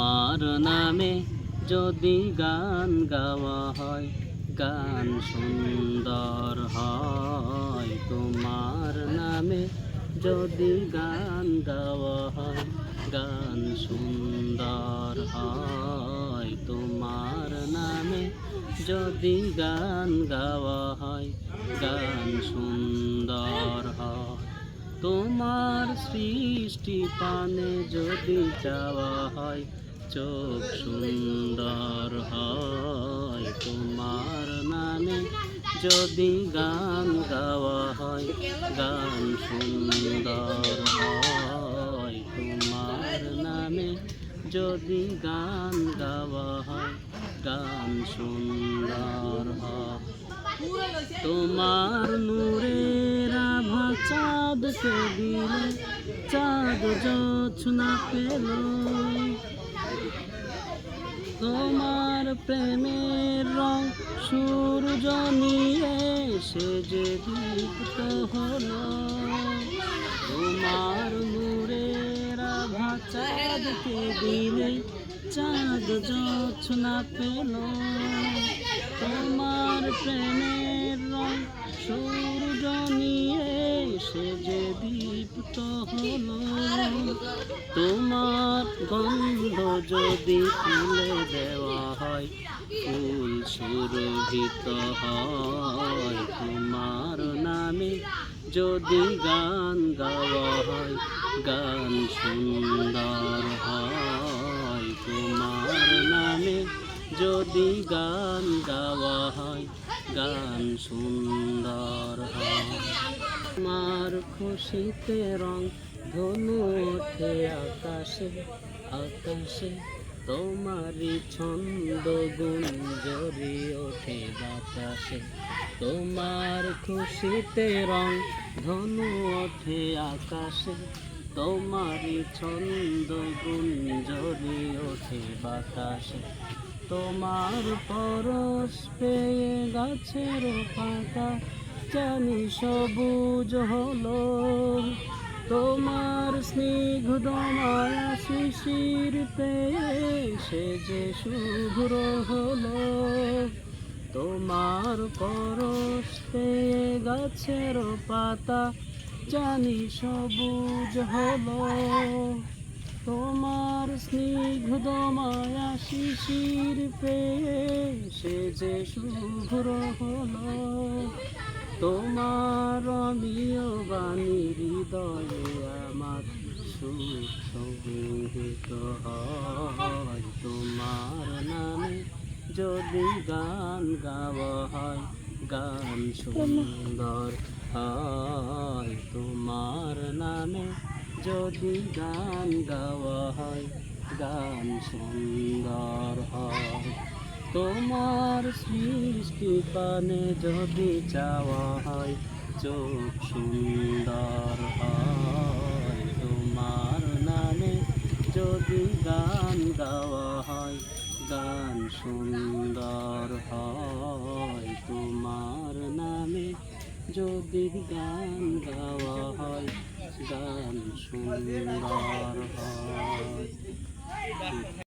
তোমার নামে যদি গান গাওয়া হয়, গান সুন্দর হয়। তোমার নামে যদি গান গাওয়া হয়, গান সুন্দর হয়। তোমার নামে যদি গান গাওয়া হয়, গান সুন্দর হয়। তোমার সৃষ্টি পানে যদি চাওয়া হয়, চোখ সুন্দর হয়। তোমার নামে যদি গান গাওয়া হয়, গান সুন্দর হয়। তোমার নামে যদি গান গাওয়া হয়, গান সুন্দর হয়। তোমার নূরের আভা চাঁদকে দিলে, চাঁদ জোছনা পেল। তোমার প্রেমের রং সূর্য নিয়ে সে যে দীপ্ত হলো। তোমার নূরের আভা চাঁদকে দিলে, চাঁদ জোছনা পেল। তোমার প্রেমের রং সূর্য নিয়ে সে যে দীপ্ত হলো। তোমার গন্ধ যদি ফুলে দেওয়া হয়, ফুল সুরভিত হয়। তোমার নামে যদি গান গাওয়া হয়, গান সুন্দর হয়। তোমার নামে যদি গান গাওয়া হয়, গান সুন্দর হয়। তোমার খুশিতে রং ধনু ওঠে আকাশে, আকাশে। তোমারই ছন্দ গুঞ্জরি ওঠে বাতাসে। তোমার খুশিতে রং ধনু ওঠে আকাশে, তোমারই ছন্দ গুঞ্জরি ওঠে বাতাসে। তোমার পরশ পেয়ে গাছের পাতা জানি সবুজ হলো। তোমার স্নিগ্ধ মায়া শিশির পেয়ে সে যে শুভ্র হলো। তোমার পরশ পেয়ে গাছের পাতা জানি সবুজ হলো। তোমার স্নিগ্ধ মায়া শিশির পেয়ে সে যে শুভ্র হলো। তোমার অমিয় বাণী হৃদয়ে আমার সুখ সংহিত হয়। তোমার নামে যদি গান গাওয়া হয়, গান সুন্দর হয়। তোমার নামে যদি গান গাওয়া হয়, গান সুন্দর হয়। তোমার সৃষ্টি পানে যদি চাওয়া হয়, চোখ সুন্দর হয়। তোমার নামে যদি গান গাওয়া হয়, গান সুন্দর হয়। তোমার নামে যদি গান গাওয়া হয়, গান সুন্দর হয়।